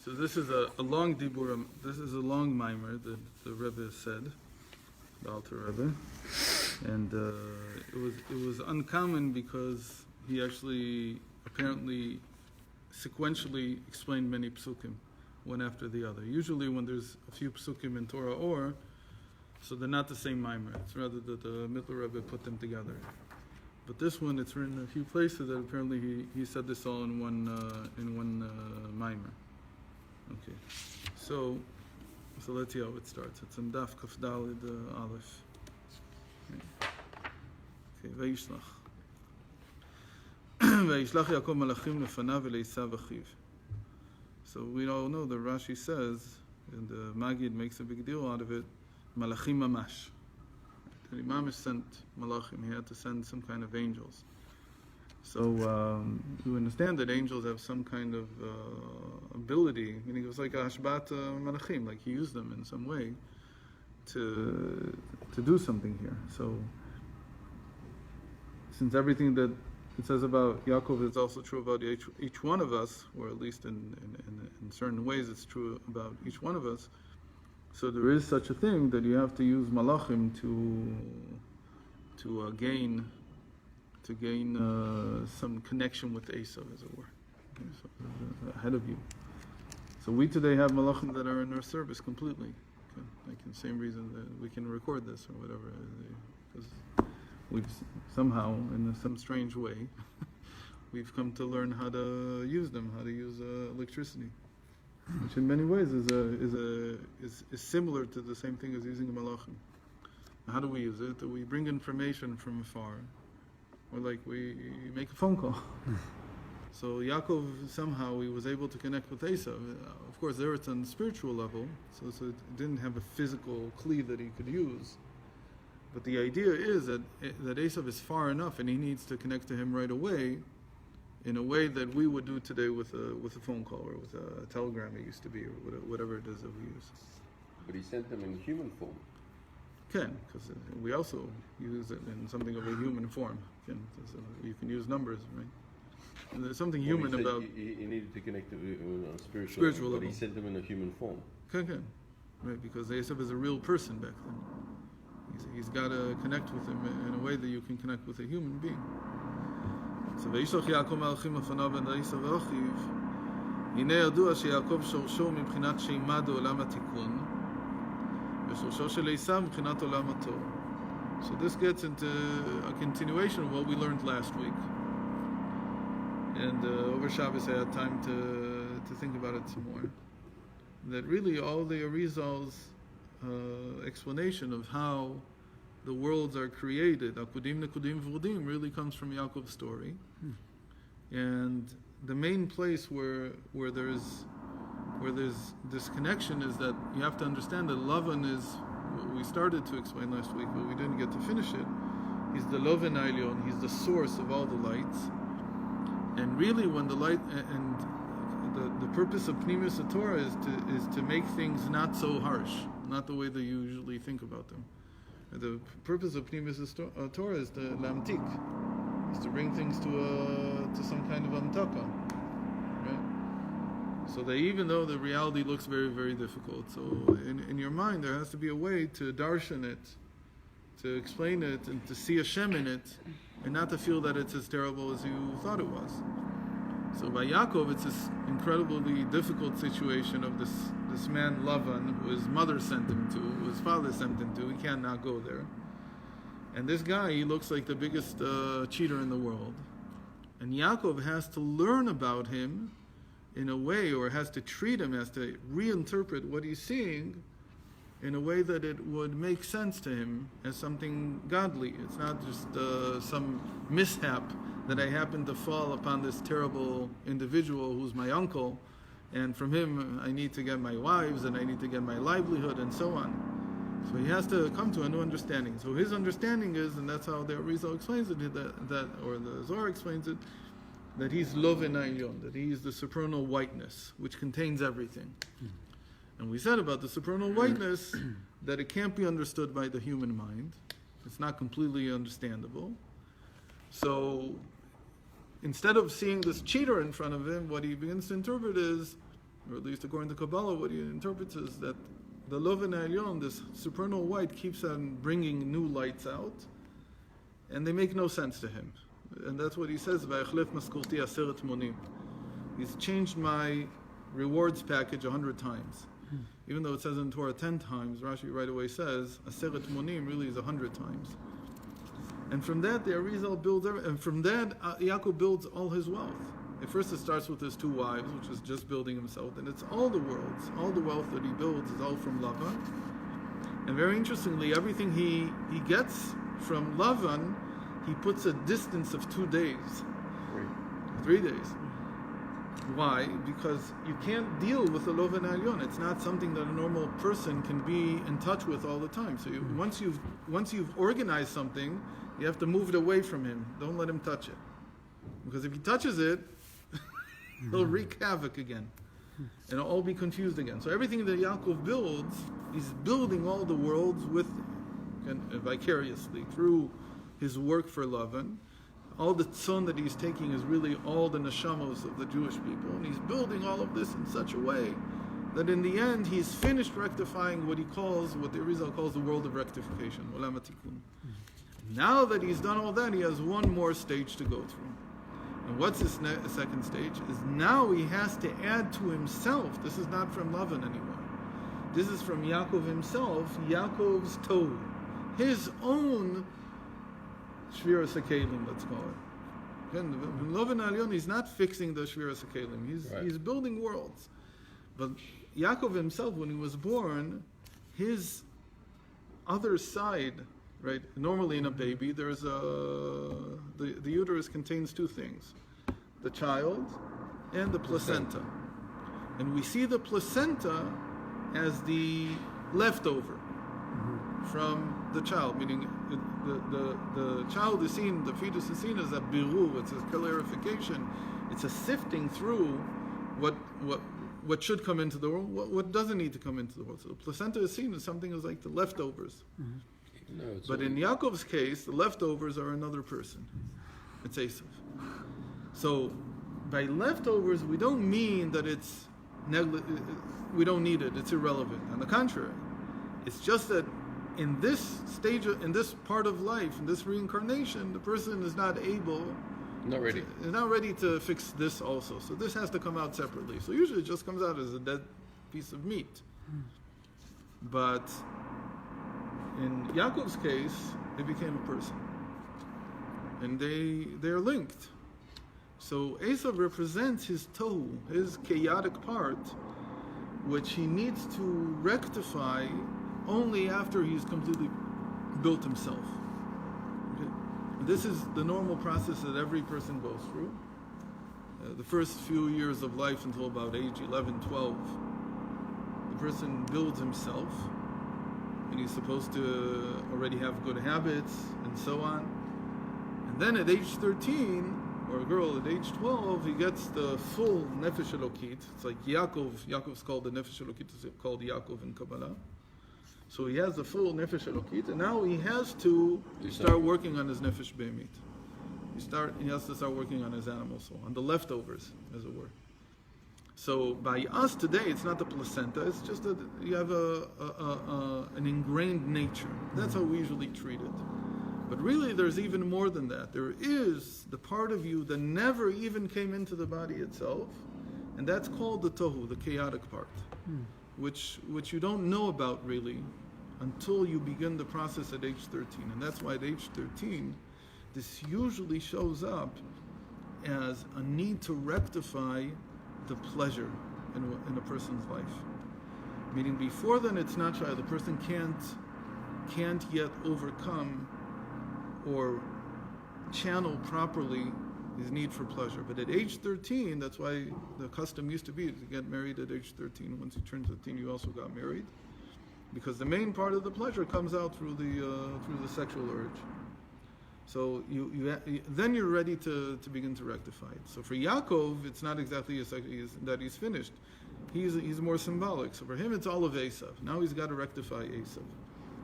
So this is a long diburim. This is a long mimer that the Rebbe said, the Alter Rebbe, and it was uncommon because he actually apparently sequentially explained many psukim, one after the other. Usually, when there's a few psukim in Torah so they're not the same mimer. It's rather that the Mittler Rebbe put them together. But this one, it's written in a few places that apparently he said this all in one mimer. Okay, so let's see how it starts. It's in Daf Kaf Daled Aleph. Okay, וישלח. וישלח יעקב מלאכים לפניו ולעשיו אחיו. So we all know that Rashi says, and the Maggid makes a big deal out of it, Malachim Mamash. The Imam sent Malachim, he had to send some kind of angels. So you understand that angels have some kind of ability, meaning it was like a Hashbat Malachim, like he used them in some way to do something here. So since everything that it says about Yaakov is also true about each one of us, or at least in certain ways it's true about each one of us, so there is such a thing that you have to use Malachim to gain some connection with Esau, as it were, okay, so ahead of you. So we today have Malachim that are in our service completely. Okay? Like in the same reason that we can record this or whatever, because we've somehow, in some strange way, we've come to learn how to use them, how to use electricity, which in many ways is similar to the same thing as using a malachim. How do we use it? We bring information from afar, or like we make a phone call. So Yaakov somehow he was able to connect with Esau. Of course, there it's on the spiritual level, so it didn't have a physical cleave that he could use. But the idea is that Esau is far enough, and he needs to connect to him right away, in a way that we would do today with a phone call or with a telegram it used to be, or whatever it is that we use. But he sent them in human form. Can, because we also use it in something of a human form. You can use numbers, right? And there's something human about. He needed to connect to a spiritual level, but he sent them in a human form. Can, right? Because Esau is a real person back then. He's got to connect with him in a way that you can connect with a human being. So וישלח יעקב מלאכים לפניו ולעשיו ואחיו. הנה ידוע שיעקב שורשו מבחינת שימד עולם התיקון, ושורשו של עשיו מבחינת עולם התור. So this gets into a continuation of what we learned last week. And over Shabbos I had time to think about it some more. That really all the Arizal's explanation of how the worlds are created, Akudim, Nekudim, V'udim, really comes from Yaakov's story. And the main place where there's this connection is that you have to understand that Lavan is what we started to explain last week, but we didn't get to finish it. He's the Lavan Elyon, he's the source of all the lights. And really when the light and the purpose of Pnimis Torah is to make things not so harsh, not the way that you usually think about them. The purpose of Pnimis Torah is to lamtik, is to bring things to some kind of amtaka, right? So that even though the reality looks very, very difficult, so in your mind there has to be a way to darshan it, to explain it, and to see Hashem in it, and not to feel that it's as terrible as you thought it was. So by Yaakov, it's this incredibly difficult situation of this man Lavan, who his mother sent him to, who his father sent him to. He cannot go there. And this guy, he looks like the biggest cheater in the world. And Yaakov has to learn about him in a way, or has to treat him, has to reinterpret what he's seeing in a way that it would make sense to him as something godly. It's not just some mishap that I happen to fall upon this terrible individual who's my uncle, and from him I need to get my wives, and I need to get my livelihood, and so on. So he has to come to a new understanding. So his understanding is, and that's how the Arizal explains it, that or the Zohar explains it, that he's Lov and Elyon, that he is the supernal whiteness, which contains everything. And we said about the supernal whiteness that it can't be understood by the human mind. It's not completely understandable. So instead of seeing this cheater in front of him, what he begins to interpret is or at least according to Kabbalah, what he interprets is that the Loven Elyon, this supernal white, keeps on bringing new lights out, and they make no sense to him. And that's what he says, "Vayachlef maskulti aseret monim." He's changed my rewards package 100 times. Even though it says in Torah 10 times, Rashi right away says, aseret monim really is 100 times. And from that, the Arizal builds, and from that, Yaakov builds all his wealth. At first it starts with his 2 wives, which is just building himself, and it's all the worlds. All the wealth that he builds is all from Lavan. And very interestingly, everything he gets from Lavan, he puts a distance of 2 days. 3 days. Why? Because you can't deal with the Loven Elyon. It's not something that a normal person can be in touch with all the time. So once you've organized something, you have to move it away from him. Don't let him touch it. Because if he touches it, he'll wreak havoc again. And it'll all be confused again. So everything that Yaakov builds, he's building all the worlds with, vicariously, through his work for Lavan. All the tzon that he's taking is really all the neshamos of the Jewish people. And he's building all of this in such a way that in the end, he's finished rectifying what the Arizal calls the world of rectification, olam hatikun. Now that he's done all that, he has one more stage to go through. And what's this second stage? Is now he has to add to himself. This is not from Lavan anymore. This is from Yaakov himself, Yaakov's Tohu. His own Shviras HaKelim, let's call it. Again, Loven Elyon, he's not fixing the Shviras HaKelim. He's building worlds. But Yaakov himself, when he was born, his other side, right? Normally in a baby, there's the uterus contains 2 things: the child and the placenta. And we see the placenta as the leftover from the child, meaning the child is seen, the fetus is seen as a biru, it's a clarification, it's a sifting through what should come into the world, what doesn't need to come into the world. So the placenta is seen as something as like the leftovers. No, but in Yaakov's case, the leftovers are another person. It's Esau. So by leftovers, we don't mean that it's we don't need it, it's irrelevant. On the contrary, it's just that in this stage, in this part of life, in this reincarnation, the person is not ready to fix this also. So this has to come out separately. So usually it just comes out as a dead piece of meat. But in Yaakov's case, they became a person. And they're linked. So Esau represents his tohu, his chaotic part, which he needs to rectify only after he's completely built himself. Okay? This is the normal process that every person goes through. The first few years of life until about age 11, 12, the person builds himself, and he's supposed to already have good habits and so on. And then at age 13, or a girl at age 12, he gets the full nefesh elokit. It's like Yaakov's called the nefesh elokit, it's called Yaakov in Kabbalah. So he has the full nefesh elokit, and now he has to start working on his nefesh be'emit. He has to start working on his animal soul, on the leftovers, as it were. So by us today, it's not the placenta, it's just that you have an ingrained nature. That's how we usually treat it. But really, there's even more than that. There is the part of you that never even came into the body itself, and that's called the tohu, the chaotic part, which you don't know about really until you begin the process at age 13. And that's why at age 13, this usually shows up as a need to rectify the pleasure in a person's life. Meaning before then, it's not shy. The person can't yet overcome or channel properly his need for pleasure. But at age 13, that's why the custom used to be to get married at age 13. Once you turn 13, you also got married, because the main part of the pleasure comes out through the sexual urge. So then you're ready to begin to rectify it. So for Yaakov, it's not exactly that he's finished. He's more symbolic. So for him, it's all of Esau. Now he's got to rectify Esau.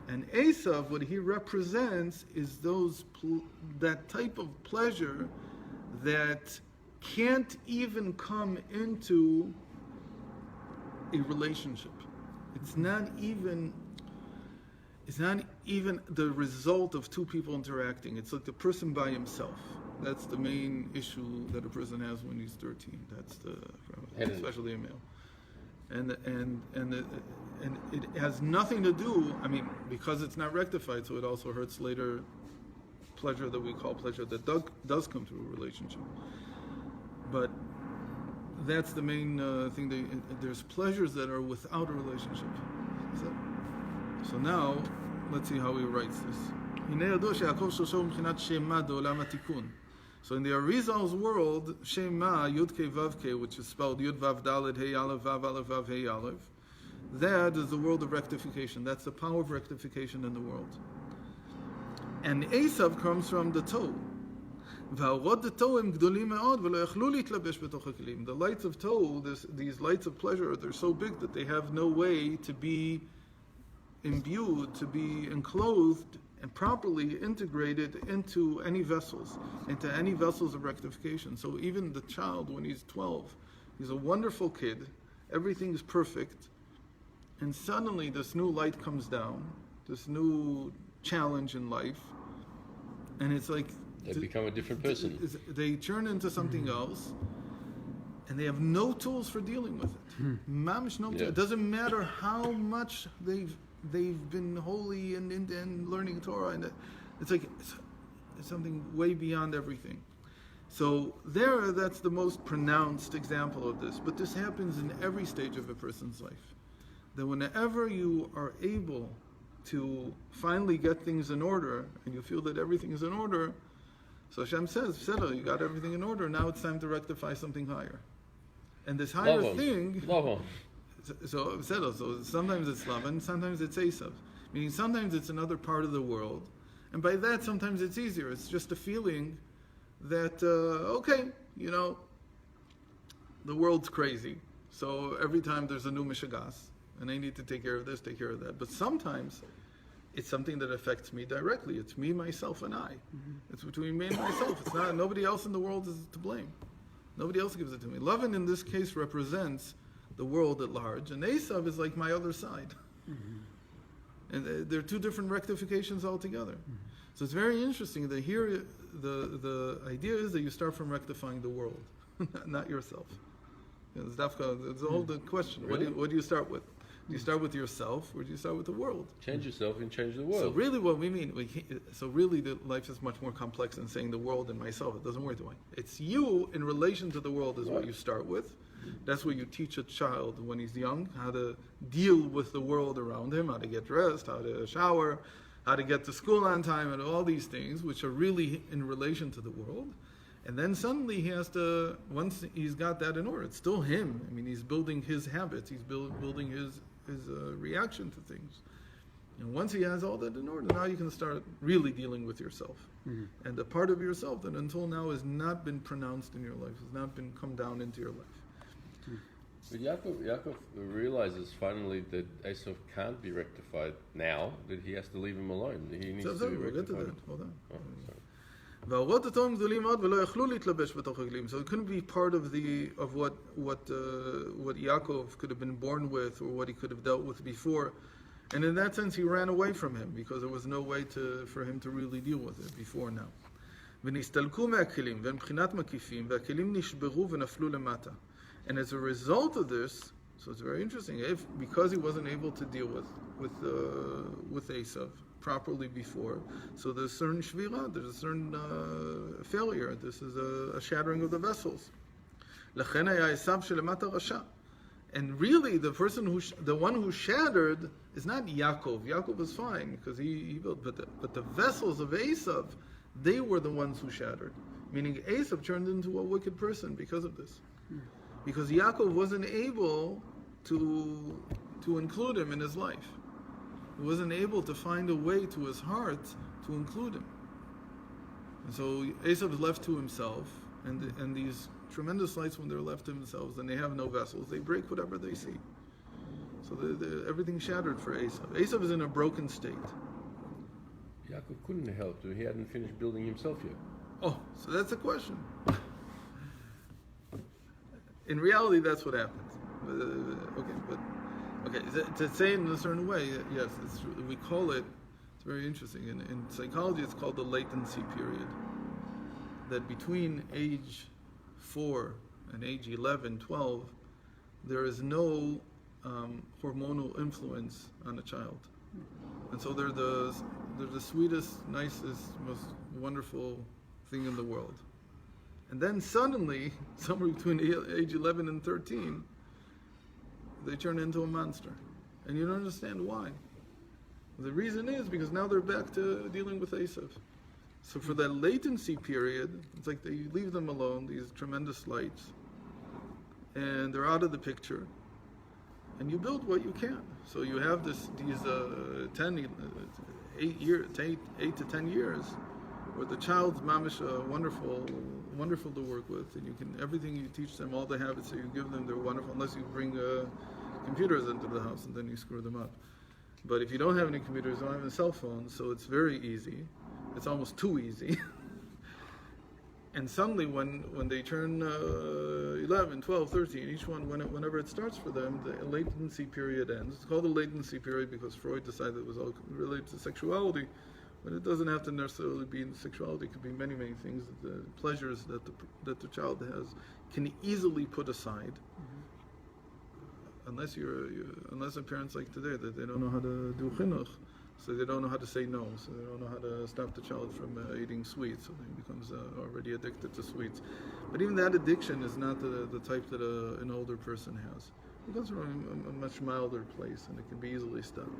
And Esau, what he represents is that type of pleasure that can't even come into a relationship. It's not even the result of two people interacting. It's like the person by himself. That's the main issue that a person has when he's 13. That's especially a male. And it has nothing to do, I mean, because it's not rectified, so it also hurts later pleasure that we call pleasure that does come through a relationship. But that's the main thing. There's pleasures that are without a relationship. So now, let's see how he writes this. So in the Arizal's world, Shema, Yud Ke Vav Ke, which is spelled Yud Vav Daled Hey Aleph Vav Aleph Vav Hey Aleph, that is the world of rectification. That's the power of rectification in the world. And Esau comes from the toe. The lights of toe, these lights of pleasure, they're so big that they have no way to be imbued, to be enclosed and properly integrated into any vessels of rectification. So even the child, when he's 12, he's a wonderful kid, everything is perfect, and suddenly this new light comes down, this new challenge in life, and it's like they become a different person. They turn into something else, and they have no tools for dealing with it. Mamish no tools. It doesn't matter how much they've been holy and learning Torah, and it's like it's something way beyond everything. So that's the most pronounced example of this. But this happens in every stage of a person's life. That whenever you are able to finally get things in order, and you feel that everything is in order, so Hashem says, "Settle, you got everything in order. Now it's time to rectify something higher." And this higher thing. So sometimes it's Lavan, sometimes it's Esau. Meaning sometimes it's another part of the world. And by that, sometimes it's easier. It's just a feeling that, the world's crazy. So every time there's a new Mishagas, and I need to take care of this, take care of that. But sometimes it's something that affects me directly. It's me, myself, and I. It's between me and myself. It's not, nobody else in the world is to blame. Nobody else gives it to me. Lavan in this case represents the world at large, and Esau is like my other side. And they're two different rectifications altogether. So it's very interesting that here the idea is that you start from rectifying the world, not yourself. It's the whole question. Really? What do you start with? Do you start with yourself, or do you start with the world? Change yourself and change the world. So really what we mean, the life is much more complex than saying the world and myself. It doesn't work that way. It's you in relation to the world is what you start with. That's what you teach a child when he's young, how to deal with the world around him, how to get dressed, how to shower, how to get to school on time, and all these things, which are really in relation to the world. And then suddenly he has to, once he's got that in order, it's still him. I mean, he's building his habits, he's building his reaction to things. And once he has all that in order, now you can start really dealing with yourself. And the part of yourself that until now has not been pronounced in your life, has not been come down into your life. But Yaakov realizes finally that Esau can't be rectified now, that he has to leave him alone. He needs to be we'll get to rectified. that. Hold on. Oh, So it couldn't be part of what Yaakov could have been born with, or what he could have dealt with before. And in that sense, he ran away from him because there was no way for him to really deal with it before now. And as a result of this, so it's very interesting, because he wasn't able to deal with Esau properly before, so there's a certain shvira, there's a certain failure. This is a shattering of the vessels. And really, the one who shattered is not Yaakov. Yaakov is fine because he built, but the vessels of Esau, they were the ones who shattered. Meaning Esau turned into a wicked person because of this. Because Yaakov wasn't able to include him in his life. He wasn't able to find a way to his heart to include him. And so Esau is left to himself, and these tremendous lights, when they're left to themselves and they have no vessels, they break whatever they see. So everything's shattered for Esau. Esau is in a broken state. Yaakov couldn't have helped him. He hadn't finished building himself yet. Oh, so that's a question. In reality, that's what happens. Okay, but Okay, to say it in a certain way, yes, we call it, it's very interesting. In psychology, it's called the latency period. That between age 4 and age 11, 12, there is no hormonal influence on a child. And so they're the sweetest, nicest, most wonderful thing in the world. And then suddenly, somewhere between age 11 and 13, they turn into a monster. And you don't understand why. The reason is because now they're back to dealing with Esau. So for that latency period, it's like they leave them alone, these tremendous lights, and they're out of the picture. And you build what you can. So you have these 8 to 10 years where the child's mamish wonderful to work with, and you can everything you teach them, all the habits that you give them, they're wonderful. Unless you bring computers into the house, and then you screw them up. But if you don't have any computers, you don't have any cell phones, so it's very easy. It's almost too easy. And suddenly, when they turn 11, 12, 13, each one, whenever it starts for them, the latency period ends. It's called the latency period because Freud decided it was all related to sexuality. But it doesn't have to necessarily be in sexuality. It could be many, many things. The pleasures that the child has can easily put aside, unless unless the parents like today that they don't know how to do chinuch, so they don't know how to say no, so they don't know how to stop the child from eating sweets, so he becomes already addicted to sweets. But even that addiction is not the type that an older person has. It comes from a much milder place, and it can be easily stopped.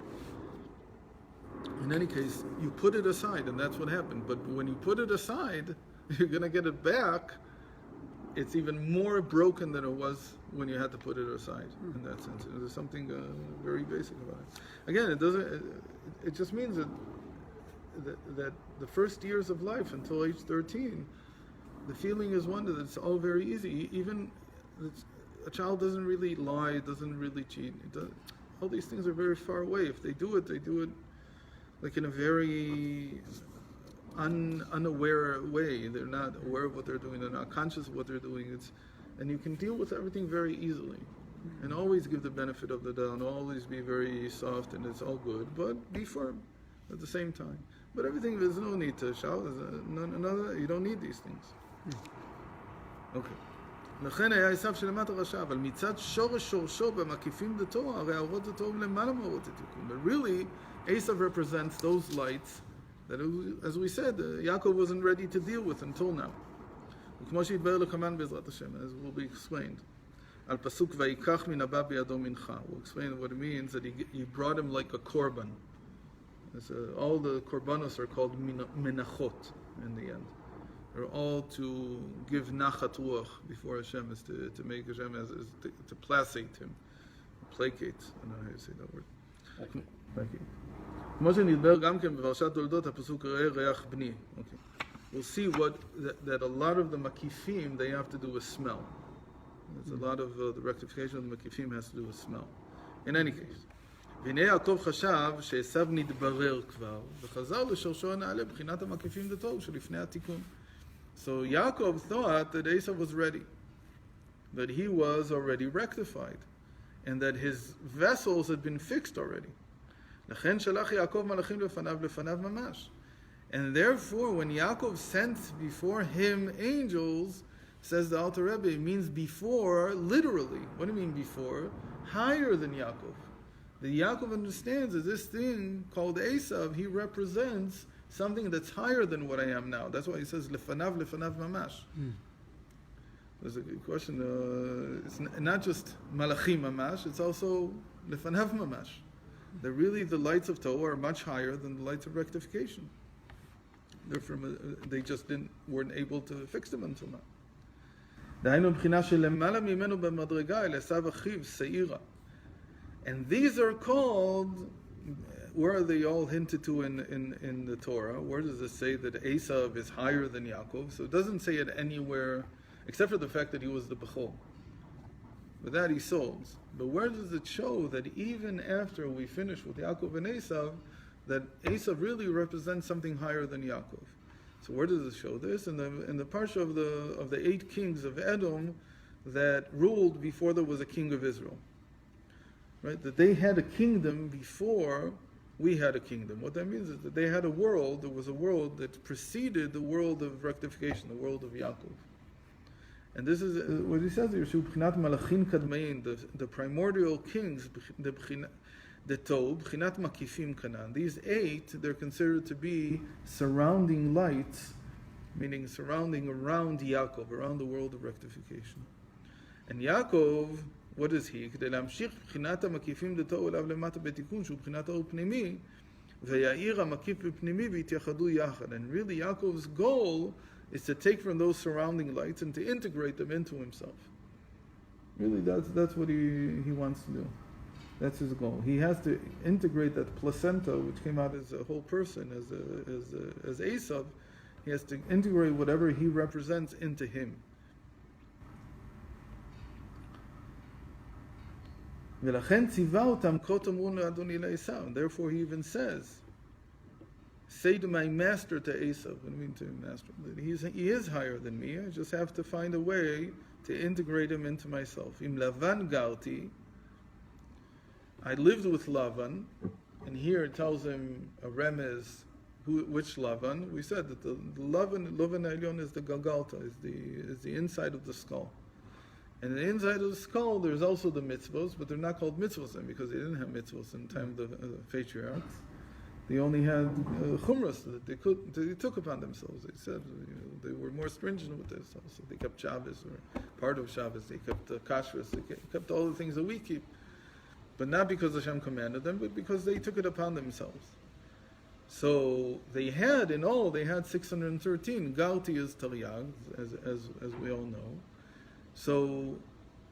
In any case, you put it aside, and that's what happened. But when you put it aside, you're going to get it back. It's even more broken than it was when you had to put it aside. In that sense, there's something very basic about it. Again, it doesn't. It just means that the first years of life until age 13, the feeling is one that it's all very easy. Even a child doesn't really lie, doesn't really cheat. All these things are very far away. If they do it like in a very unaware way. They're not aware of what they're doing. They're not conscious of what they're doing. And you can deal with everything very easily. And always give the benefit of the doubt. Always be very soft, and it's all good. But be firm at the same time. But everything, there's no need to shout. You don't need these things. Okay. לכן היה עשיו שלמט הרשע, אבל מצד שורש שורשו במקיפים דתו, הרי האורות דתו הם למעלה מאורות התיקון. But really, Esau represents those lights that, as we said, Yaakov wasn't ready to deal with until now. וכמו שהתברר לכמן בעזרת השם, as will be explained. על פסוק ויקח מן הבא בידו מנחה. We'll explain what it means, that he brought him like a korban. All the korbanos are called menachot in the end. They're all to give nachat ruach before Hashem, is to make Hashem to placate him, placate. I don't know how you say that word. Placate. כמו שנדבר גם כן בפרשת תולדות הפסוק ראה ריח בני. Okay. We'll see that a lot of the makifim they have to do with smell. There's a lot of the rectification of the makifim has to do with smell. In any case, והנה יעקב חשב שעשיו נתברר כבר וחזר לשורשו הנעלה בחינת המקיפים דתו שלפני התיקון. So Yaakov thought that Esau was ready, that he was already rectified, and that his vessels had been fixed already. לכן שלח יעקב מלאכים לפניו ממש. And therefore, when Yaakov sent before him angels, says the Alter Rebbe, it means before, literally. What do you mean before? Higher than Yaakov. The Yaakov understands that this thing called Esau, he represents something that's higher than what I am now. That's why he says lefanav mamash. There's a good question. It's not just malachim mamash. It's also lefanav mamash. That really the lights of Torah are much higher than the lights of rectification. They just weren't able to fix them until now. דהיינו מבחינה שלמעלה ממנו במדרגה אל עשיו אחיו שעירה. And these are called. Where are they all hinted to in the Torah? Where does it say that Esau is higher than Yaakov? So it doesn't say it anywhere, except for the fact that he was the Bechol. With that he sold. But where does it show that even after we finish with Yaakov and Esau, that Esau really represents something higher than Yaakov? So where does it show this? In the parsha of the 8 kings of Edom that ruled before there was a king of Israel. right? That they had a kingdom before we had a kingdom. What that means is that they had a world, there was a world that preceded the world of rectification, the world of Yaakov. And this is what he says here, mלאכים קדמיים, the primordial kings, the Tov, בחינת מקיפים כנען. These 8, they're considered to be surrounding lights, meaning surrounding around Yaakov, around the world of rectification. And Yaakov, what is he? כדי להמשיך בחינת המקיפים דתו אליו למטה בתיקון, שהוא בחינת האור פנימי, ויעיר המקיף בפנימי ויתייחדו יחד. And really Yaakov's goal is to take from those surrounding lights and to integrate them into himself. Really, that's what he wants to do. That's his goal. He has to integrate that placenta, which came out as a whole person, as Esau. He has to integrate whatever he represents into him. ולכן ציווה אותם כה תאמרו לאדוני לעשו. Therefore he even says, say to my master, to Esau. What do you mean to master? He is higher than me. I just have to find a way to integrate him into myself. Im Lavan garti. I lived with Lavan, and here it tells him a remez, which Lavan. We said that the Lavan Elyon is the Galgalta, is the inside of the skull. And the inside of the skull, there's also the mitzvos, but they're not called mitzvos then, because they didn't have mitzvos in the time of the patriarchs. They only had chumras that they took upon themselves. They said they were more stringent with this. So they kept Shabbos, or part of Shabbos. They kept kashrus. They kept all the things that we keep. But not because Hashem commanded them, but because they took it upon themselves. So they had, in all, they had 613. Galti is Taryag, as we all know. So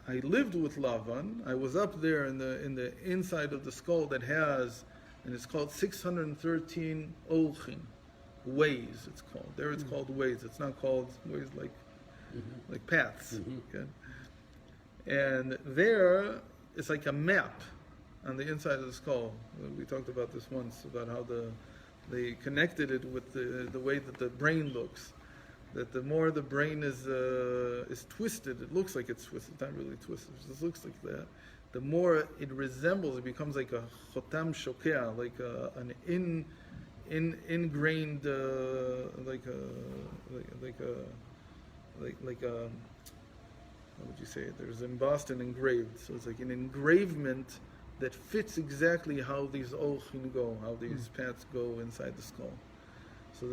I lived with Lavan. I was up there in the inside of the skull that has, and it's called 613 olchin, ways. It's called there. It's called ways. It's not called ways like paths. Okay? And there it's like a map on the inside of the skull. We talked about this once, about how they connected it with the way that the brain looks. That the more the brain is twisted, it looks like it's twisted. It's not really twisted. It just looks like that. The more it resembles, it becomes like a chotam shokea, like an ingrained, like a how would you say it? There's embossed and engraved. So it's like an engravement that fits exactly how these olchin go, how these paths go inside the skull. So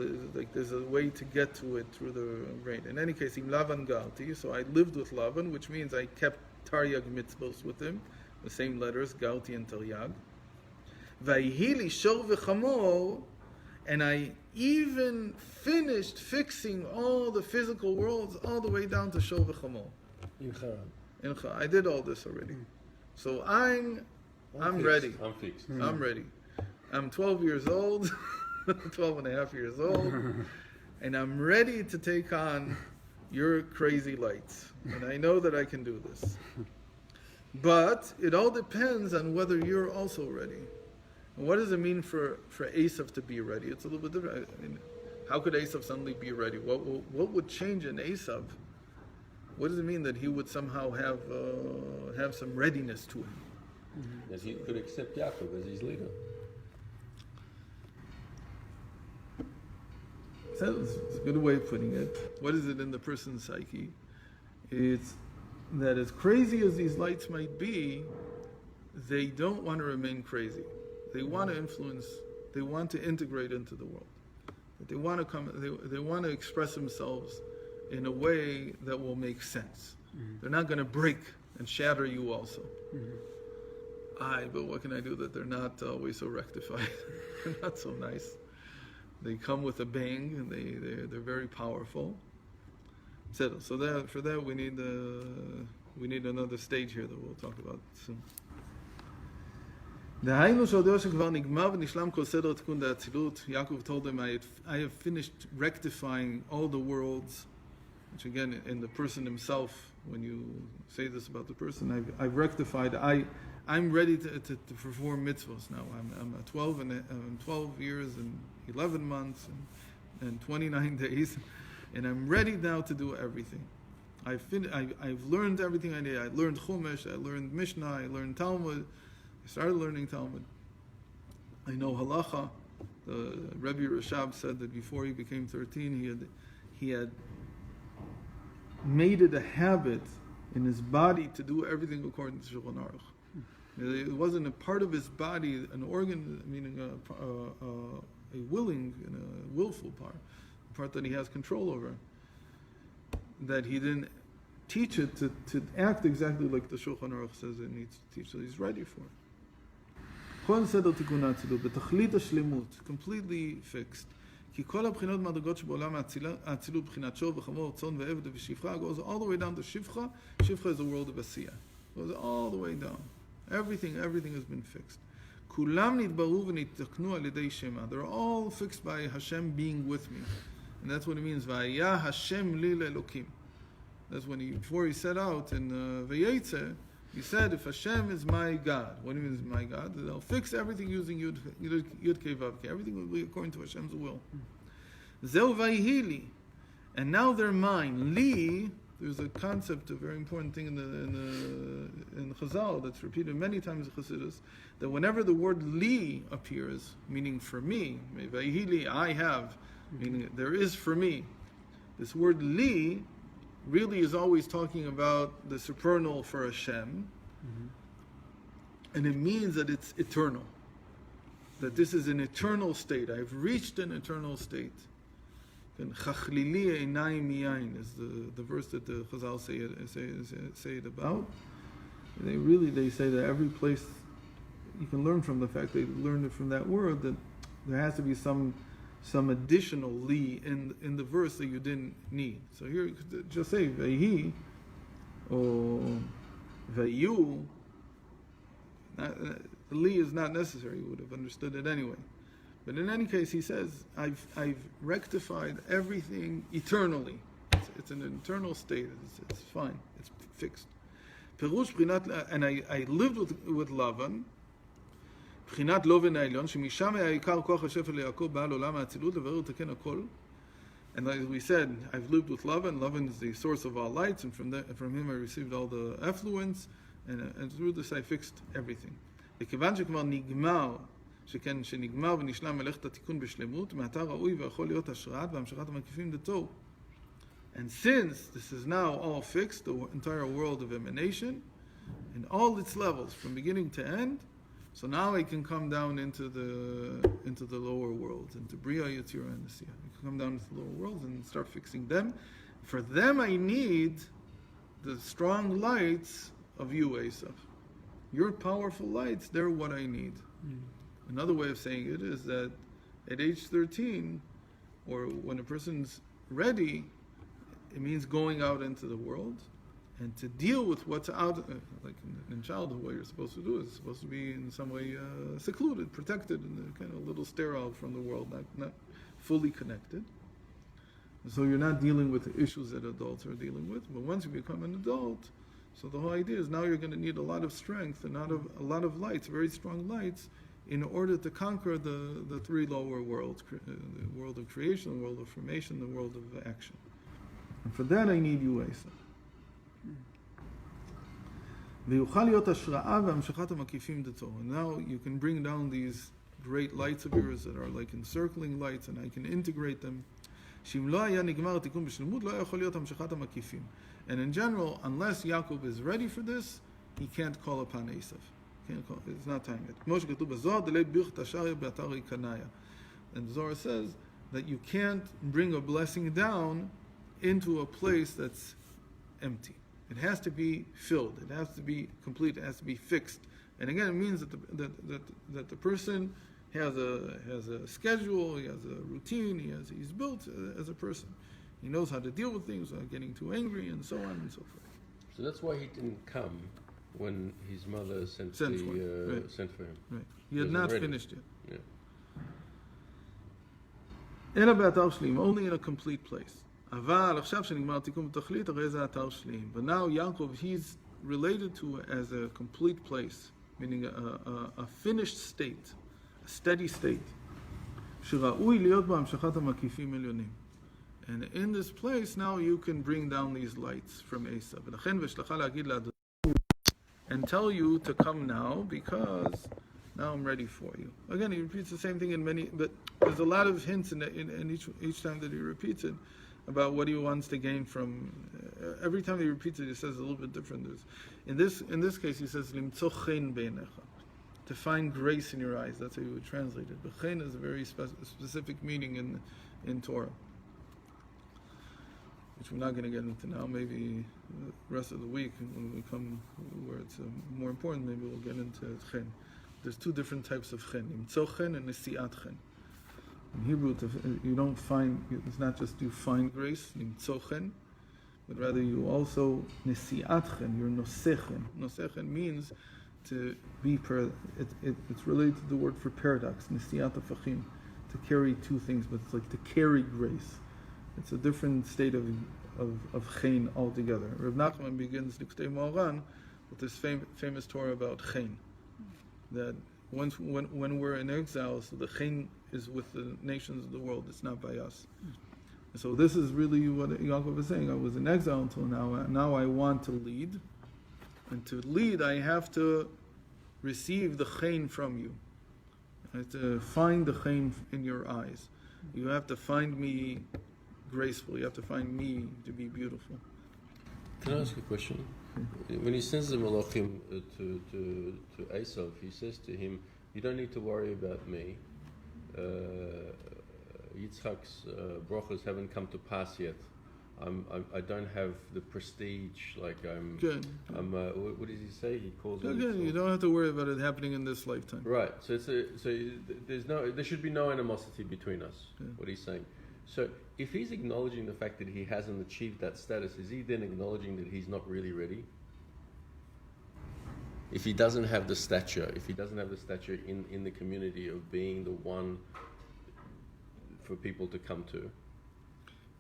there's a way to get to it through the brain. In any case, im Lavan galti, so I lived with Lavan, which means I kept Taryag mitzvos with him, the same letters, galti and Taryag. Vayhili shor v'chamo, and I even finished fixing all the physical worlds all the way down to shor v'chamo. In Haran. I did all this already. So I'm ready. I'm fixed. I'm ready. I'm 12 years old. 12 and a half years old, and I'm ready to take on your crazy lights. And I know that I can do this. But it all depends on whether you're also ready. And what does it mean for Esau to be ready? It's a little bit different. I mean, how could Esau suddenly be ready? What would change in Esau? What does it mean that he would somehow have some readiness to him? That he could accept Yaakov as his leader. It's a good way of putting it. What is it in the person's psyche? It's that as crazy as these lights might be, they don't want to remain crazy. They want to influence, they want to integrate into the world. They want to come, they want to express themselves in a way that will make sense. They're not going to break and shatter you also. But what can I do that they're not always so rectified? They're not so nice. They come with a bang, and they're very powerful. So for that we need another stage here that we'll talk about soon. Yaakov told him, I have finished rectifying all the worlds, which again, in the person himself, when you say this about the person, I've rectified. I'm ready to perform mitzvahs now. I'm 12 years and 11 months and 29 days, and I'm ready now to do everything. I've learned everything I need. I learned Chumash, I learned Mishnah, I learned Talmud. started learning Talmud. I know halacha. The Rebbe Rashab said that before he became 13, he had made it a habit in his body to do everything according to Shulchan Aruch. It wasn't a part of his body, an organ, meaning a willing and a willful part, a part that he has control over, that he didn't teach it to act exactly like the Shulchan Aruch says it needs to teach, so he's ready for it. Completely fixed. כי כל הבחינות מדרגות שבעולם האצילות, בחינת שור וחמור, צאן ועבד ושפחה, goes all the way down to Shifcha. Shifcha is the world of Asiyah. Goes all the way down. Everything has been fixed. כולם נתברו ונתקנו על ידי שמה. They're all fixed by Hashem being with me. And that's what it means. והיה השם לי לאלוקים. That's when before he set out in Vayetze, he said, if Hashem is my God, what do you mean is my God? They'll fix everything using Yud Kei Vav Kei. Everything will be according to Hashem's will. Zeu vayhi li. And now they're mine. Li, there's a concept, a very important thing in Chazal that's repeated many times in Chassidus, that whenever the word li appears, meaning for me, vayhi li, I have, meaning there is for me, this word li really is always talking about the supernal for Hashem, and it means that it's eternal, that this is an eternal state. I've reached an eternal state. And Chachlili einayim miyayin is the verse that the Chazal say it about. They say that every place you can learn from the fact they learned it from that word, that there has to be some additional li in the verse that you didn't need. So here you could just say vayhi or vayu. Li is not necessary. You would have understood it anyway. But in any case, he says, I've rectified everything eternally. It's an eternal state. It's fine. It's fixed. And I lived with Lavan. בחינת לובן העליון, שמשם היה עיקר כוח השפל ליעקב בעל עולם האצילות, לברר לתקן הכל. And like we said, I've lived with Lavan. Lavan is the source of all lights, and from him I received all the effluence, and through this I fixed everything. לכיוון שכבר נגמר, שכן שנגמר ונשלם מלאכת התיקון בשלמות, מעתה ראוי ויכול להיות השראת והמשכת המקיפים דתו. And since this is now all fixed, the entire world of emanation, in all its levels, from beginning to end, so now I can come down into the lower world, into Bria, Yetzirah, and Asiyah. I can come down into the lower worlds and start fixing them. For them I need the strong lights of you, Esau. Your powerful lights, they're what I need. Another way of saying it is that at age 13, or when a person's ready, it means going out into the world. And to deal with what's out, like in childhood, what you're supposed to do is supposed to be in some way secluded, protected, and kind of a little sterile from the world, not fully connected. So you're not dealing with the issues that adults are dealing with. But once you become an adult, so the whole idea is now you're going to need a lot of strength and a lot of lights, very strong lights, in order to conquer the three lower worlds, the world of creation, the world of formation, the world of action. And for that I need you, Esau. And now you can bring down these great lights of yours that are like encircling lights, and I can integrate them. And in general, unless Yaakov is ready for this, he can't call upon Esau. It's not time yet. And Zohar says that you can't bring a blessing down into a place that's empty. It has to be filled. It has to be complete. It has to be fixed. And again, it means that the person has a schedule. He has a routine. He's built as a person. He knows how to deal with things without getting too angry, and so on and so forth. So that's why he didn't come when his mother sent for him. Right. He had not finished yet. Yeah. Only in a complete place. But now Yaakov, he's related to as a complete place, meaning a finished state, a steady state. And in this place now you can bring down these lights from Esau. and tell you to come now because now I'm ready for you. Again, he repeats the same thing in many, but there's a lot of hints in each time that he repeats it about what he wants to gain from. Every time he repeats it, he says a little bit different. In this case, he says "Limtzo chen beinecha," to find grace in your eyes. That's how you would translate it. But chen is a very specific meaning in Torah, which we're not going to get into now. Maybe the rest of the week, when we come where it's more important, maybe we'll get into chen. There's two different types of chen: Limtzo chen and nesiat chen. In Hebrew, you don't find, it's not just you find grace, Limtzo chen, but rather you also nesiat chen, you're nosechen. Nosechen means to be, it's related to the word for paradox, nesiat afachim, to carry two things, but it's like to carry grace. It's a different state of chen altogether. Reb Nachman begins Liktei Moharan with this famous Torah about chen, that when we're in exile, so the chen is with the nations of the world, it's not by us. So this is really what Yaakov is saying. I was in exile until now. Now I want to lead. And to lead, I have to receive the chen from you. I have to find the chen in your eyes. You have to find me graceful. You have to find me to be beautiful. Can I ask a question? When he sends the Malochim to Esau, he says to him, "You don't need to worry about me. Yitzchak's brachos haven't come to pass yet. I don't have the prestige like I'm." Good. What does he say? He calls it. Again, you don't have to worry about it happening in this lifetime. Right. So there should be no animosity between us. Yeah. What he's saying. So if he's acknowledging the fact that he hasn't achieved that status, is he then acknowledging that he's not really ready? If he doesn't have the stature, in the community of being the one for people to come to.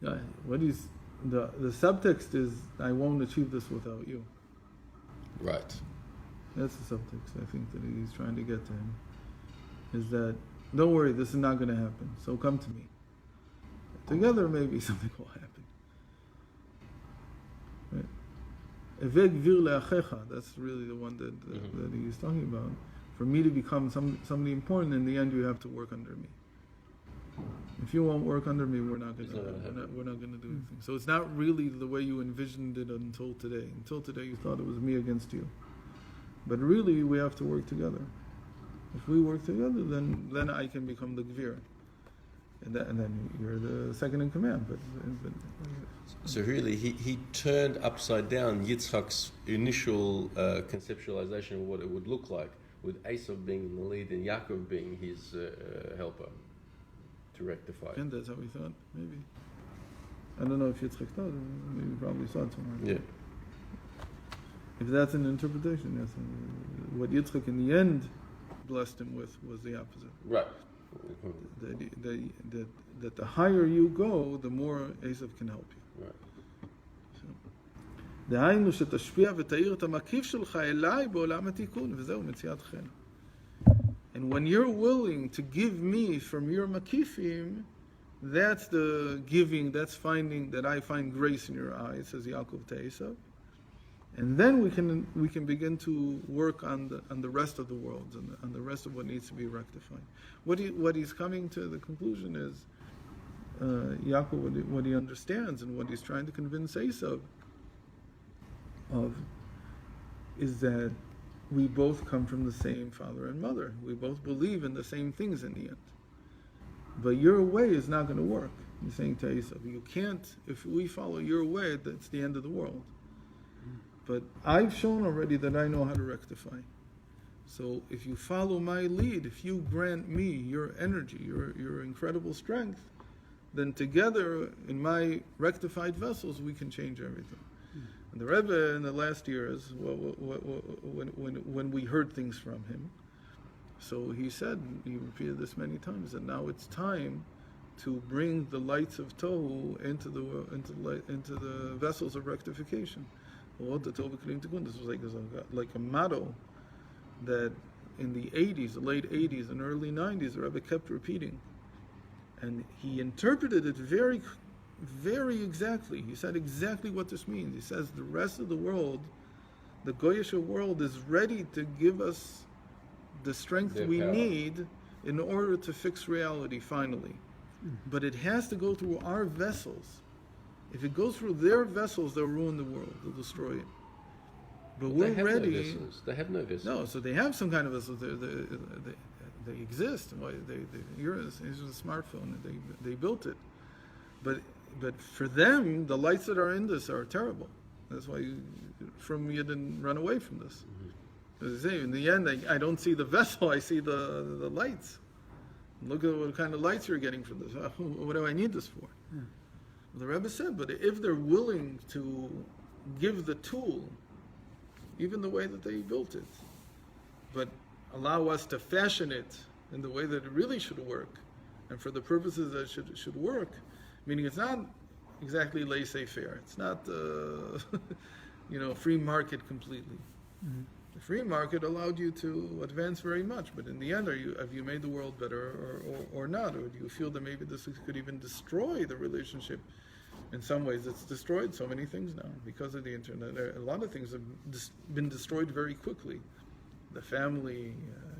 Yeah, the subtext is, I won't achieve this without you. Right. That's the subtext, I think, that he's trying to get to him. Is that, don't worry, this is not going to happen, so come to me. Together, maybe something will happen. Right? That's really the one that he's talking about. For me to become somebody important, in the end, you have to work under me. If you won't work under me, we're not going to do anything. So it's not really the way you envisioned it until today. Until today, you thought it was me against you. But really, we have to work together. If we work together, then I can become the Gvir. And then you're the second in command. But so really, he turned upside down Yitzchak's initial conceptualization of what it would look like, with Esau being in the lead and Yaakov being his helper to rectify. And that's how he thought, maybe. I don't know if Yitzchak thought, maybe probably saw it somewhere. Yeah. If that's an interpretation, yes. What Yitzchak in the end blessed him with was the opposite. Right. That the higher you go, the more Esau can help you. Right. דהיינו שתשפיע ותאיר את המקיף שלך אליי בעולם התיקון, וזהו מציאת חן. And when you're willing to give me from your makifim, that's the giving, that's finding, that I find grace in your eyes, says Yaakov to Esau. And then we can begin to work on the rest of the world, and on the rest of what needs to be rectified. What he's coming to the conclusion is, Yaakov, what he understands and what he's trying to convince Esau of, is that we both come from the same father and mother. We both believe in the same things in the end. But your way is not going to work. He's saying to Esau, you can't, if we follow your way, that's the end of the world. But I've shown already that I know how to rectify. So if you follow my lead, if you grant me your energy, your incredible strength, then together in my rectified vessels we can change everything. And the Rebbe in the last years, when we heard things from him, so he said, he repeated this many times, that now it's time to bring the lights of Tohu into the vessels of rectification. This was like a motto that in the 80s, the late 80s and early 90s, the Rebbe kept repeating. And he interpreted it very, very exactly. He said exactly what this means. He says the rest of the world the Goyish world is ready to give us the strength Their we power. need in order to fix reality finally. But it has to go through our vessels. If it goes through their vessels, they'll ruin the world. They'll destroy it. But we're They have ready. no vessels. They have no vessels. No, so they have some kind of vessels. They exist. You're a smartphone. They built it. But for them, the lights that are in this are terrible. That's why you didn't run away from this. As I say, in the end, I don't see the vessel. I see the lights. Look at what kind of lights you're getting from this. What do I need this for? The Rebbe said, but if they're willing to give the tool, even the way that they built it, but allow us to fashion it in the way that it really should work, and for the purposes that it should work, meaning it's not exactly laissez-faire. It's not, free market completely. Mm-hmm. The free market allowed you to advance very much, but in the end, have you made the world better or not? Or do you feel that maybe this could even destroy the relationship? In some ways, it's destroyed so many things now because of the internet. A lot of things have been destroyed very quickly. The family,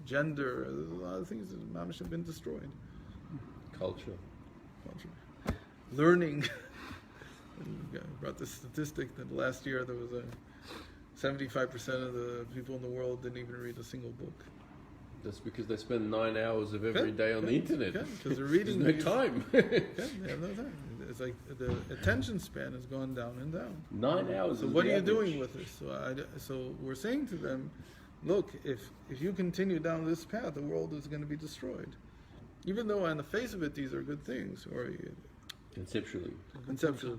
gender, a lot of things have been destroyed. Culture. Learning. I brought this statistic that last year there was 75% of the people in the world didn't even read a single book. That's because they spend 9 hours of every day on the internet. Because they're reading. There's no time. They have no time. It's like the attention span has gone down and down. 9 hours. So is what the are you average. doing with this? So we're saying to them, look, if you continue down this path, the world is going to be destroyed. Even though on the face of it, these are good things, or Conceptually.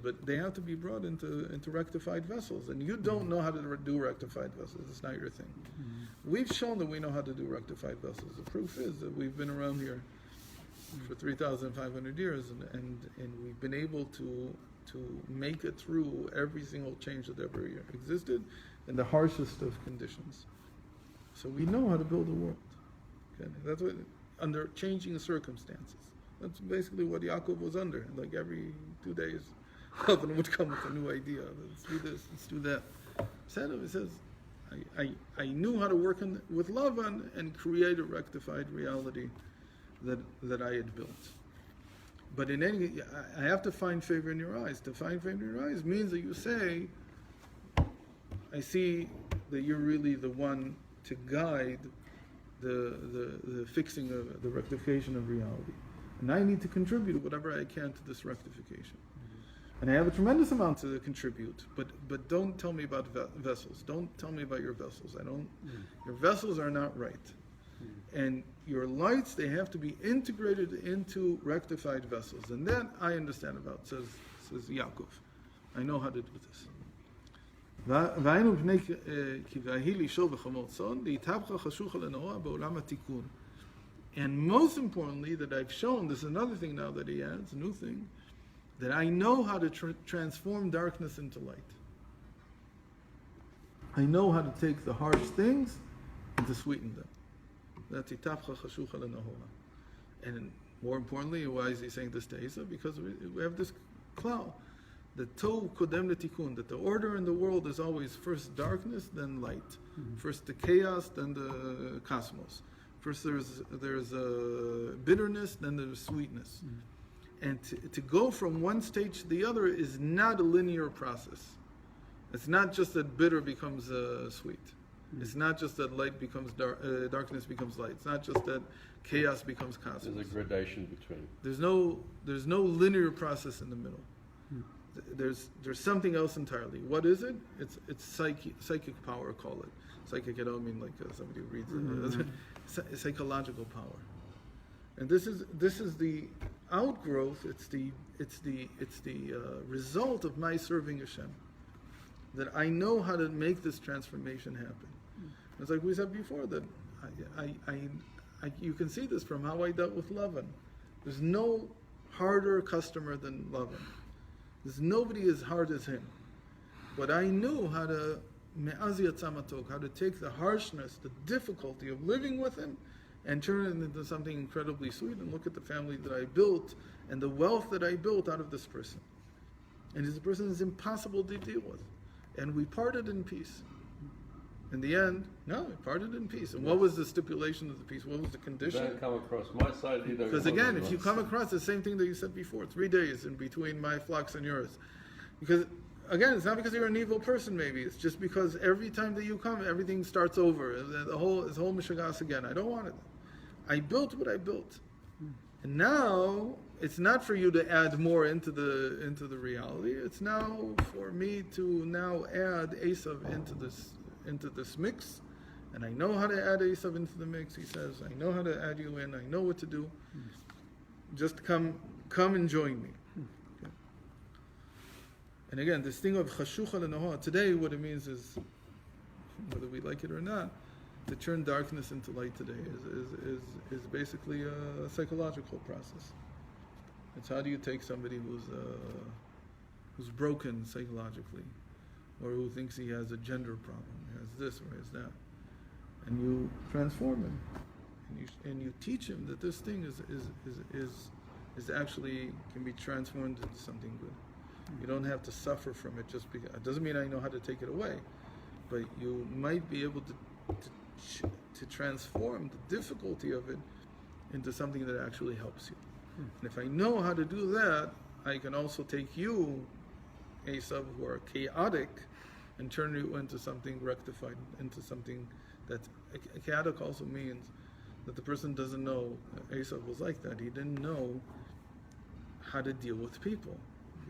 but they have to be brought into rectified vessels. And you don't know how to do rectified vessels. It's not your thing. We've shown that we know how to do rectified vessels. The proof is that we've been around here for 3,500 years, and we've been able to make it through every single change that ever existed in the harshest of conditions. So we know how to build a world. Okay? That's what, under changing circumstances. That's basically what Yaakov was under. Like every 2 days, Lavan would come with a new idea. Let's do this, let's do that. It says, I knew how to work with Lavan and create a rectified reality that I had built. But I have to find favor in your eyes. To find favor in your eyes means that you say, I see that you're really the one to guide the fixing of the rectification of reality. And I need to contribute whatever I can to this rectification. And I have a tremendous amount to contribute, but don't tell me about vessels. Don't tell me about your vessels. Your vessels are not right. And your lights, they have to be integrated into rectified vessels. And that I understand about, says Yaakov. I know how to do this. And most importantly, that I've shown, this is another thing now that he adds, a new thing, that I know how to transform darkness into light. I know how to take the harsh things and to sweeten them. That's itapcha chashucha lenahoa. And more importantly, why is he saying this to Esau? Because we have this klal, the tov kodem letikun, that the order in the world is always first darkness, then light. First the chaos, then the cosmos. First there's bitterness, then there's sweetness. And to go from one stage to the other is not a linear process. It's not just that bitter becomes sweet. It's not just that light becomes darkness becomes light. It's not just that chaos becomes cosmos. There's a gradation between. There's no linear process in the middle. There's something else entirely. What is it? It's psychic power, call it. Psychic, I don't mean like somebody who reads it. Psychological power. And this is the outgrowth. It's the result of my serving Hashem. That I know how to make this transformation happen. It's like we said before, that you can see this from how I dealt with Lavan. There's no harder customer than Lavan. There's nobody as hard as him. But I knew how to how to take the harshness, the difficulty of living with him, and turn it into something incredibly sweet. And look at the family that I built and the wealth that I built out of this person. And this person is impossible to deal with. And we parted in peace. In the end, no, it parted in peace. And what was the stipulation of the peace? What was the condition? Don't come across my side either. Because again, if you come across the same thing that you said before, 3 days in between my flocks and yours. Because again, it's not because you're an evil person maybe. It's just because every time that you come, everything starts over. It's whole mishagas again. I don't want it. I built what I built. And now it's not for you to add more into the reality. It's now for me to now add Esau into this mix, and I know how to add Esau into the mix. He says, I know how to add you in. I know what to do. Just come and join me. Okay. And again, this thing of chashucha lenoha, today what it means is, whether we like it or not, to turn darkness into light today is basically a psychological process. It's how do you take somebody who's broken psychologically, or who thinks he has a gender problem, he has this or has that, and you transform him, and you teach him that this thing is actually can be transformed into something good. You don't have to suffer from it just because. It doesn't mean I know how to take it away, but you might be able to transform the difficulty of it into something that actually helps you. And if I know how to do that, I can also take you, Esau, who are chaotic, and turn you into something rectified, into something that's chaotic. Also means that the person doesn't know. Esau was like that. He didn't know how to deal with people,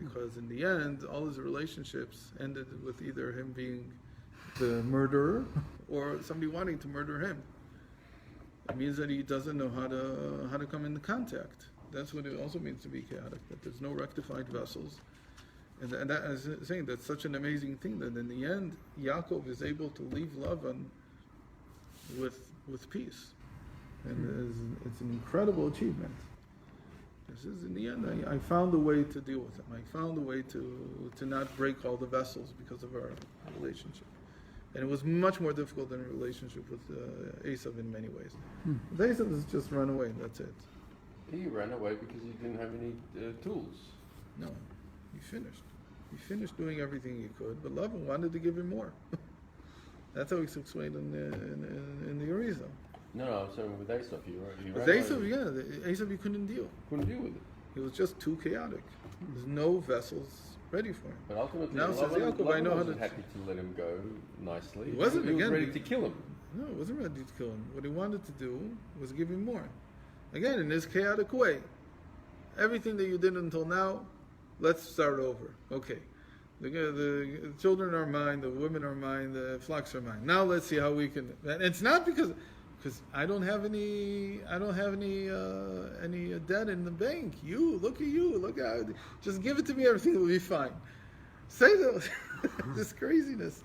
because in the end, all his relationships ended with either him being the murderer or somebody wanting to murder him. It means that he doesn't know how to come into contact. That's what it also means to be chaotic, that there's no rectified vessels. And that, as I was saying, that's such an amazing thing that in the end, Yaakov is able to leave Lavan with peace. And it's an incredible achievement. This is, in the end, I found a way to deal with him. I found a way to not break all the vessels because of our relationship. And it was much more difficult than a relationship with Esau in many ways. With Esau is just run away, that's it. He ran away because he didn't have any tools. No, he finished. He finished doing everything he could, but Lavan wanted to give him more. That's how it's explained in the Arizal. No, so with Esau, he ran With away. Esau, yeah, Esau he couldn't deal. Couldn't deal with it. He was just too chaotic. There's no vessels ready for him. But ultimately, Now says Yaakov, I know how wasn't to. happy to let him go nicely. He wasn't, He was again, ready to kill him. No, he wasn't ready to kill him. What he wanted to do was give him more. Again, in his chaotic way. Everything that you did until now, let's start over. Okay. The children are mine, the women are mine, the flocks are mine. Now let's see how we can. And it's not because I don't have any debt in the bank. Look at just give it to me, everything will be fine. Say this craziness.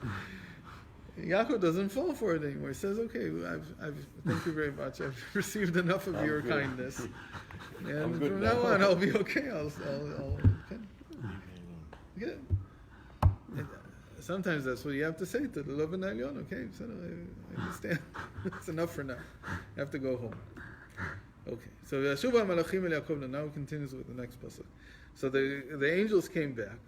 Yaakov doesn't fall for it anymore. He says, "Okay, thank you very much. I've received enough of your kindness, and from now on, I'll be okay. I'll okay." Yeah. Sometimes that's what you have to say to the Lavan Elyon. Okay, so I understand. It's enough for now. I have to go home. Okay, so Yashuva Mלאכים el Yaakov. Now it continues with the next pasuk. So the angels came back.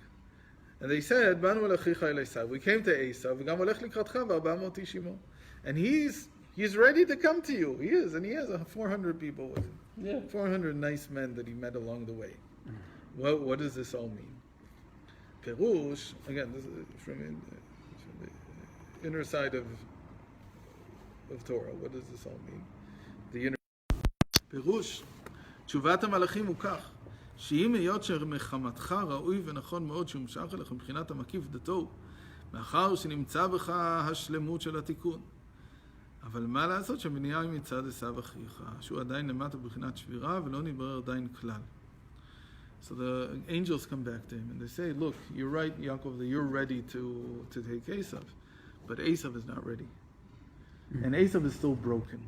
And they said, "Banu alachicha el Esau." We came to Esau. V'gam olech likratcha v'arba'amot ishimo. And he's ready to come to you. He is, and he has 400 people with him. Yeah. 400 nice men that he met along the way. What does this all mean? Perush, again, this is from the inner side of Torah. What does this all mean? The inner Perush, תשובת המלאכים הוא כך. שאם היות שמחמתך ראוי ונכון מאוד שהומשך אליך מבחינת המקיף דתו, מאחר שנמצא בך השלמות של התיקון. אבל מה לעשות שמניעה מצד עשיו אחיך, שהוא עדיין למטה בבחינת שבירה ולא נברר עדיין כלל. So the angels come back to him and they say, look, you're right, Yaakov, that you're ready to take Esau, but Esau is not ready. And Esau is still broken,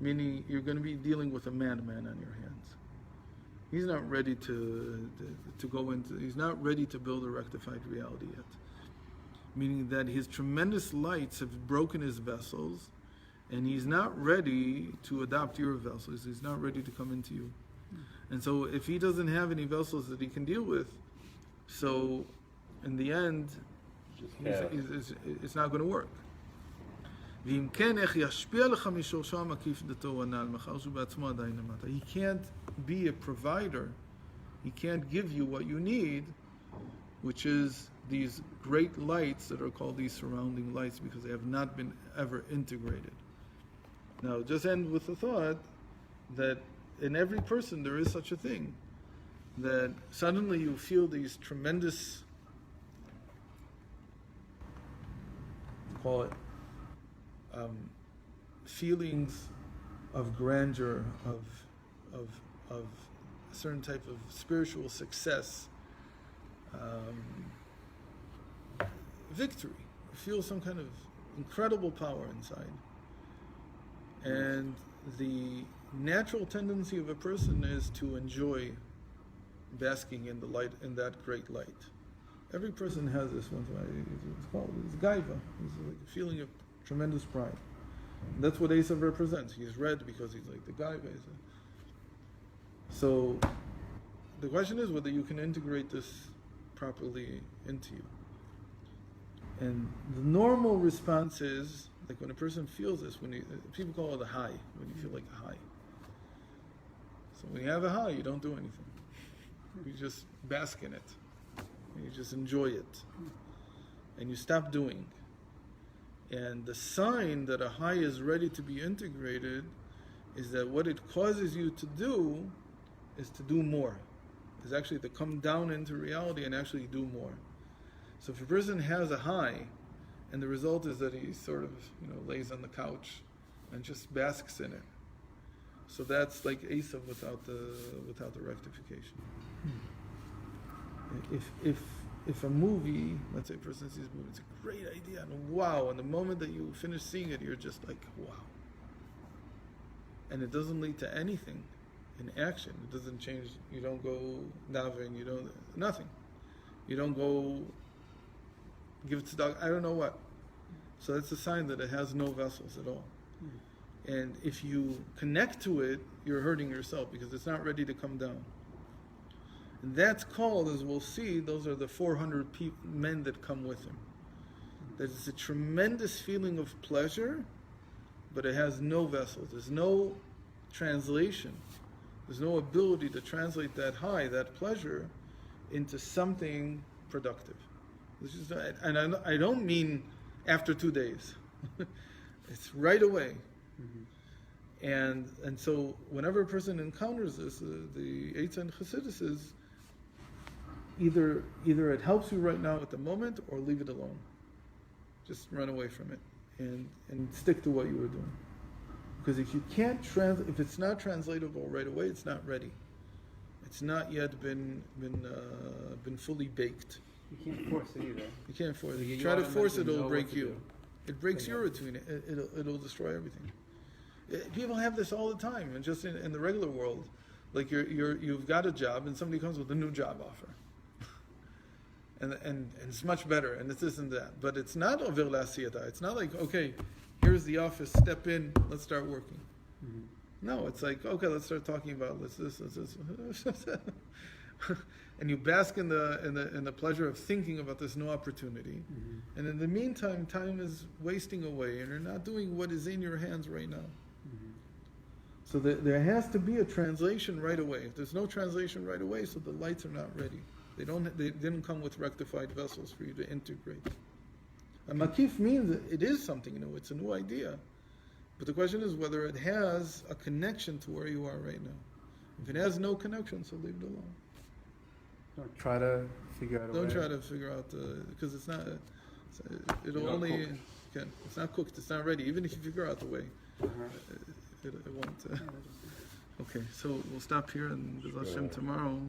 meaning you're going to be dealing with a madman on your hands. He's not ready to go into, he's not ready to build a rectified reality yet. Meaning that his tremendous lights have broken his vessels, and he's not ready to adopt your vessels. He's not ready to come into you. And so if he doesn't have any vessels that he can deal with, so in the end, it's not going to work. ואם כן, איך ישפיע לך משורשו המקיף דתו הנ"ל, מאחר שהוא בעצמו עדיין למטה. He can't be a provider. He can't give you what you need, which is these great lights that are called these surrounding lights, because they have not been ever integrated. Now, just end with the thought that in every person there is such a thing, that suddenly you feel these tremendous, call it, feelings of grandeur, of a certain type of spiritual success, victory. You feel some kind of incredible power inside. And the natural tendency of a person is to enjoy basking in the light, in that great light. Every person has this one. It's called gaiva. It's like a feeling of tremendous pride. And that's what Esau represents. He's red because he's like the gaiva. So the question is whether you can integrate this properly into you. And the normal response is, like when a person feels this, people call it a high, when you feel like a high. So when you have a high, you don't do anything. You just bask in it. And you just enjoy it. And you stop doing. And the sign that a high is ready to be integrated is that what it causes you to do is to do more. Is actually to come down into reality and actually do more. So if a person has a high, and the result is that he sort of, lays on the couch and just basks in it. So that's like Esau without the rectification. If a movie, let's say a person sees a movie, it's a great idea, and wow, and the moment that you finish seeing it, you're just like, wow. And it doesn't lead to anything in action. It doesn't change. You don't go daven, nothing. You don't go give it to dog, I don't know what. So that's a sign that it has no vessels at all. And if you connect to it, you're hurting yourself because it's not ready to come down. And that's called, as we'll see, those are the 400 men that come with him. That it's a tremendous feeling of pleasure, but it has no vessels. There's no translation. There's no ability to translate that high, that pleasure, into something productive. And I don't mean after 2 days. It's right away. Mm-hmm. And so whenever a person encounters this, the Eitzah and Chassidus is either it helps you right now at the moment, or leave it alone. Just run away from it and stick to what you were doing. Because if you can't if it's not translatable right away, it's not ready. It's not yet been fully baked. You can't force it either. You can't force it. You try to force it, it'll break you. It breaks your routine. It'll destroy everything. People have this all the time, and just in the regular world, like you've got a job, and somebody comes with a new job offer, and it's much better, and it's this and that. But it's not over l'asiyata. It's not like, okay, here's the office, step in, let's start working. Mm-hmm. No, it's like, okay, let's start talking about this. And you bask in the pleasure of thinking about this new opportunity. Mm-hmm. And in the meantime, time is wasting away, and you're not doing what is in your hands right now. Mm-hmm. So there has to be a translation right away. If there's no translation right away, so the lights are not ready. They didn't come with rectified vessels for you to integrate. A makif means that it is something new. It's a new idea. But the question is whether it has a connection to where you are right now. If it has no connection, so leave it alone. Don't try to figure out a way. Don't try to figure out, because it's not, it'll only, it's not cooked, it's not ready. Even if you figure out the way, it won't. Okay, so we'll stop here, and B'ez Hashem tomorrow.